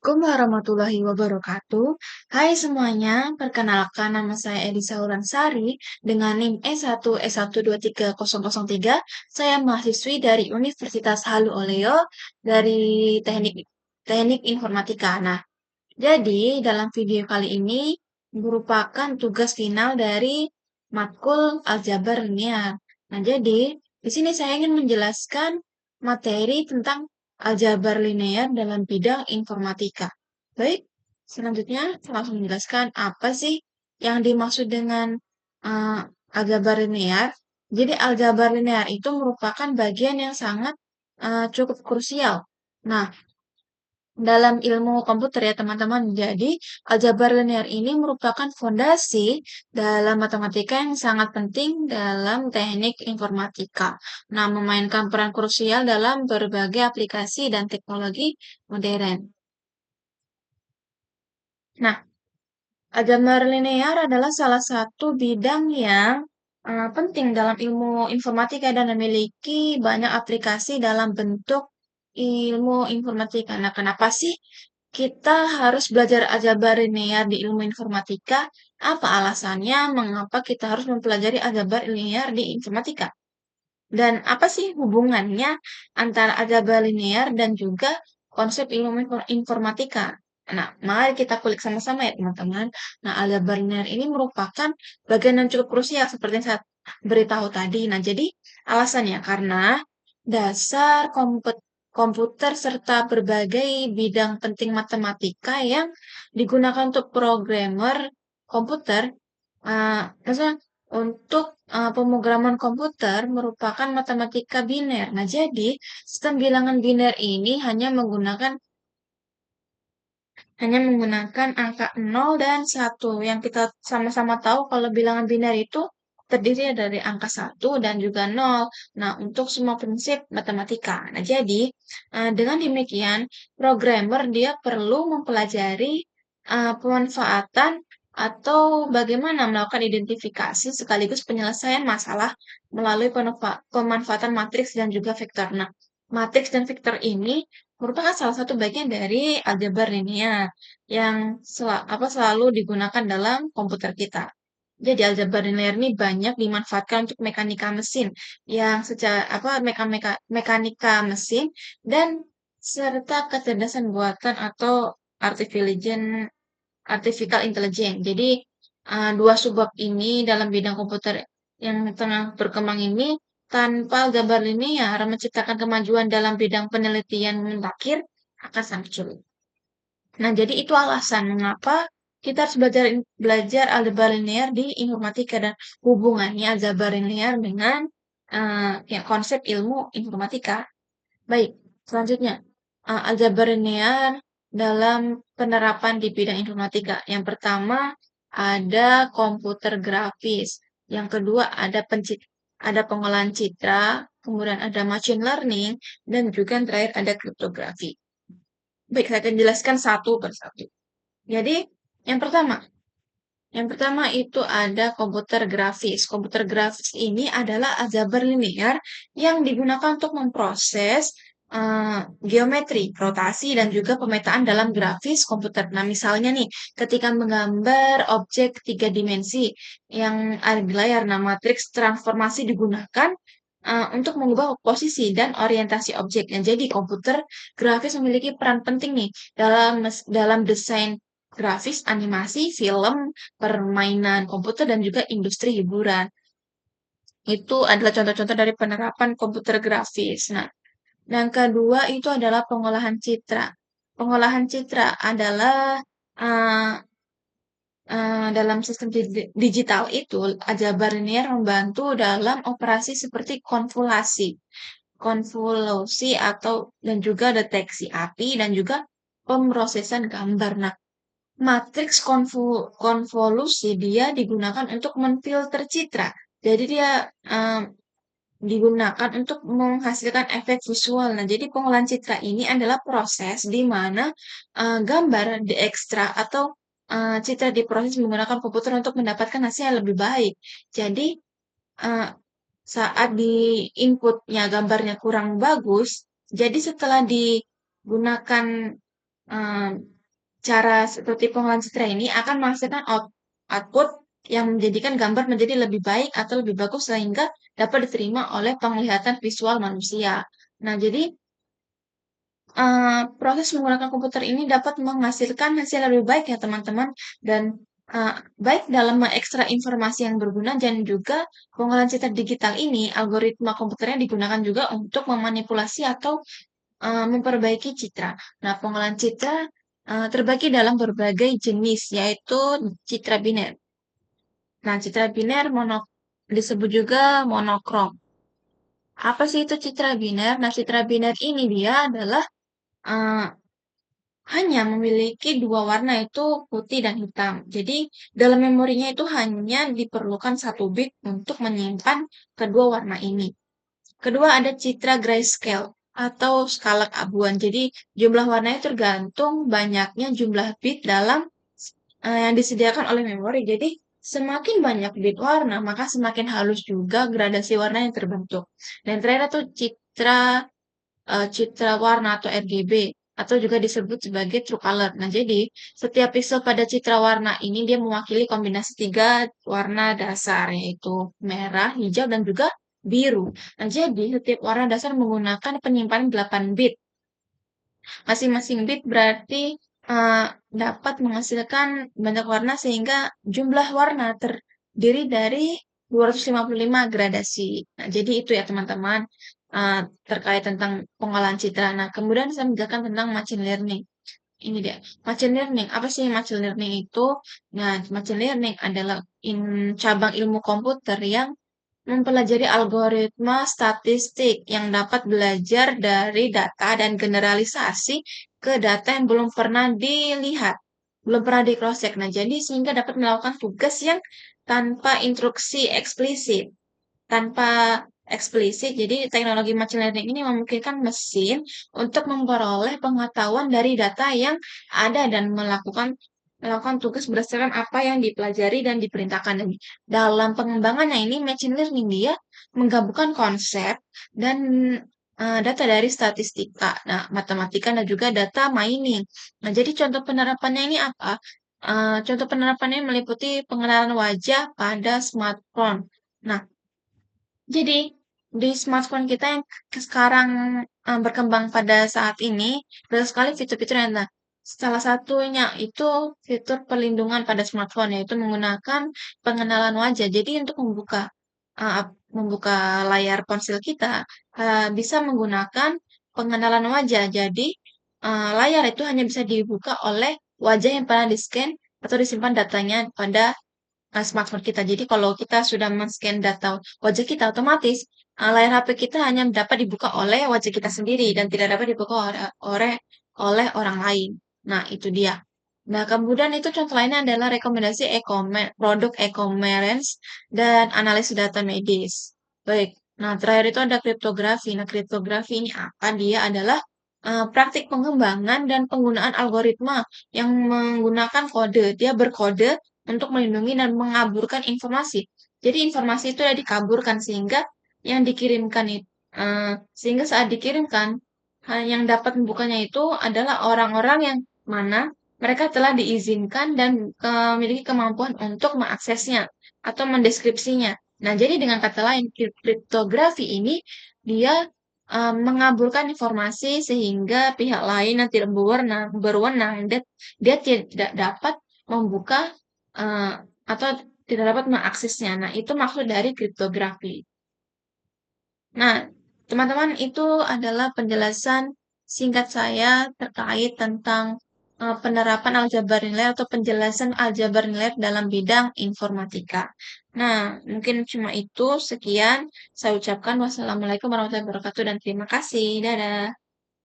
Assalamualaikum warahmatullahi wabarakatuh. Hai semuanya, perkenalkan nama saya Elisa Ulansari dengan NIM E1S1230003. Saya mahasiswi dari Universitas Halu Oleo dari Teknik Informatika. Nah, jadi dalam video kali ini merupakan tugas final dari matkul aljabar linear. Nah, jadi di sini saya ingin menjelaskan materi tentang aljabar linear dalam bidang informatika. Baik, selanjutnya saya langsung menjelaskan apa sih yang dimaksud dengan uh, aljabar linear. Jadi aljabar linear itu merupakan bagian yang sangat cukup krusial. Nah, dalam ilmu komputer ya teman-teman. Jadi, aljabar linear ini merupakan fondasi dalam matematika yang sangat penting dalam teknik informatika. Nah, memainkan peran krusial dalam berbagai aplikasi dan teknologi modern. Nah, aljabar linear adalah salah satu bidang yang penting dalam ilmu informatika dan memiliki banyak aplikasi dalam bentuk ilmu informatika. Nah, kenapa sih kita harus belajar aljabar linear di ilmu informatika? Apa alasannya? Mengapa kita harus mempelajari aljabar linear di informatika? Dan apa sih hubungannya antara aljabar linear dan juga konsep ilmu informatika? Nah, mari kita kulik sama-sama ya teman-teman. Nah, aljabar linear ini merupakan bagian yang cukup krusial seperti yang saya beritahu tadi. Nah, jadi alasannya karena dasar komputer serta berbagai bidang penting matematika yang digunakan untuk programmer komputer, maksudnya untuk pemrograman komputer merupakan matematika biner. Nah, jadi sistem bilangan biner ini hanya menggunakan angka 0 dan 1. Yang kita sama-sama tahu kalau bilangan biner itu terdiri dari angka 1 dan juga 0. Nah, untuk semua prinsip matematika. Nah, jadi dengan demikian programmer dia perlu mempelajari pemanfaatan atau bagaimana melakukan identifikasi sekaligus penyelesaian masalah melalui pemanfaatan matriks dan juga vektor. Nah, matriks dan vektor ini merupakan salah satu bagian dari aljabar linear yang selalu digunakan dalam komputer kita. Jadi aljabar linear ini banyak dimanfaatkan untuk mekanika mesin yang secara mekanika mesin dan serta kecerdasan buatan atau artificial intelligence. Jadi dua subbab ini dalam bidang komputer yang tengah berkembang ini tanpa aljabar linear menciptakan kemajuan dalam bidang penelitian mutakhir akan sangat sulit. Nah, jadi itu alasan mengapa kita harus belajar aljabar linear di informatika dan hubungannya aljabar linear dengan ya, konsep ilmu informatika. Baik, selanjutnya aljabar linear dalam penerapan di bidang informatika. Yang pertama ada komputer grafis, yang kedua ada pengolahan citra, kemudian ada machine learning, dan juga yang terakhir ada kriptografi. Baik, saya akan jelaskan satu persatu. Jadi, yang pertama, itu ada komputer grafis. Komputer grafis ini adalah aljabar linear yang digunakan untuk memproses geometri, rotasi, dan juga pemetaan dalam grafis komputer. Nah, misalnya nih, ketika menggambar objek tiga dimensi yang ada di layar, nah matriks transformasi digunakan untuk mengubah posisi dan orientasi objek. Nah, jadi komputer grafis memiliki peran penting nih dalam desain grafis, animasi, film, permainan komputer, dan juga industri hiburan. Itu adalah contoh-contoh dari penerapan komputer grafis. Nah, yang kedua itu adalah pengolahan citra. Pengolahan citra adalah uh, dalam sistem digital itu, aljabar linear membantu dalam operasi seperti konvolusi atau dan juga deteksi API dan juga pemrosesan gambar. Nah, matriks konvolusi dia digunakan untuk menfilter citra. Jadi dia digunakan untuk menghasilkan efek visual. Nah, jadi pengolahan citra ini adalah proses di mana gambar diekstrak atau citra diproses menggunakan komputer untuk mendapatkan hasil yang lebih baik. Jadi, eh, saat di inputnya gambarnya kurang bagus, jadi setelah digunakan Eee, Cara seperti pengolahan citra ini akan menghasilkan output yang menjadikan gambar menjadi lebih baik atau lebih bagus sehingga dapat diterima oleh penglihatan visual manusia. Nah, jadi proses menggunakan komputer ini dapat menghasilkan hasil yang lebih baik ya teman-teman, dan, baik dalam mengekstrak informasi yang berguna dan juga pengolahan citra digital ini, algoritma komputernya digunakan juga untuk memanipulasi atau, memperbaiki citra. Nah, pengolahan citra, terbagi dalam berbagai jenis, yaitu citra biner. Nah, citra biner disebut juga monokrom. Apa sih itu citra biner? Nah, citra biner ini dia adalah, eee hanya memiliki 2 warna yaitu putih dan hitam. Jadi dalam memorinya itu hanya diperlukan 1 bit untuk menyimpan kedua warna ini. Kedua ada citra grayscale atau skala keabuan. Jadi jumlah warnanya tergantung banyaknya jumlah bit dalam yang disediakan oleh memori. Jadi semakin banyak bit warna, maka semakin halus juga gradasi warna yang terbentuk. Dan terakhir itu citra warna atau RGB atau juga disebut sebagai true color. Nah, jadi setiap pixel pada citra warna ini dia mewakili kombinasi 3 warna dasar yaitu merah, hijau, dan juga biru. Nah, jadi setiap warna dasar menggunakan penyimpanan 8 bit. Masing-masing bit berarti dapat menghasilkan banyak warna sehingga jumlah warna terdiri dari 255 gradasi. Nah, jadi itu ya teman-teman terkait tentang pengolahan citra. Nah, kemudian saya menjelaskan tentang machine learning. Ini dia, machine learning. Apa sih machine learning itu? Nah, machine learning adalah cabang ilmu komputer yang mempelajari algoritma statistik yang dapat belajar dari data dan generalisasi ke data yang belum pernah dilihat, belum pernah di cross check. Nah, jadi sehingga dapat melakukan tugas yang tanpa instruksi eksplisit. Tanpa eksplisit, jadi teknologi machine learning ini memungkinkan mesin untuk memperoleh pengetahuan dari data yang ada dan melakukan tugas berdasarkan apa yang dipelajari dan diperintahkan. Dan dalam pengembangannya ini machine learning dia menggabungkan konsep dan data dari statistika, nah matematika dan juga data mining. Nah, jadi contoh penerapannya ini apa? Contoh penerapannya meliputi pengenalan wajah pada smartphone. Nah, jadi, di smartphone kita yang sekarang, berkembang pada saat ini, banyak sekali fitur-fitur yang nah, salah satunya itu fitur perlindungan pada smartphone, yaitu menggunakan pengenalan wajah. Jadi untuk membuka layar ponsel kita, bisa menggunakan pengenalan wajah. Jadi, layar itu hanya bisa dibuka oleh wajah yang pernah di-scan atau disimpan datanya pada smartphone kita. Jadi kalau kita sudah men-scan data wajah kita otomatis, layar HP kita hanya dapat dibuka oleh wajah kita sendiri dan tidak dapat dibuka oleh orang lain. Nah, itu dia. Nah, kemudian itu contoh lainnya adalah rekomendasi produk e-commerce dan analisis data medis. Baik. Nah, terakhir itu ada kriptografi. Nah, kriptografi ini apa? Dia adalah praktik pengembangan dan penggunaan algoritma yang menggunakan kode. Dia berkode untuk melindungi dan mengaburkan informasi. Jadi informasi itu sudah dikaburkan sehingga yang dikirimkan itu sehingga saat dikirimkan yang dapat membukanya itu adalah orang-orang yang mana mereka telah diizinkan dan memiliki kemampuan untuk mengaksesnya atau mendeskripsinya. Nah, jadi dengan kata lain, kriptografi ini dia mengaburkan informasi sehingga pihak lain yang tidak berwenang dia tidak dapat membuka Eee, atau tidak dapat mengaksesnya. Nah, itu maksud dari kriptografi. Nah, teman-teman itu adalah penjelasan singkat saya terkait tentang, penerapan aljabar nilai atau penjelasan aljabar nilai dalam bidang informatika. Nah, mungkin cuma itu, sekian saya ucapkan wassalamualaikum warahmatullahi wabarakatuh dan terima kasih. Dadah.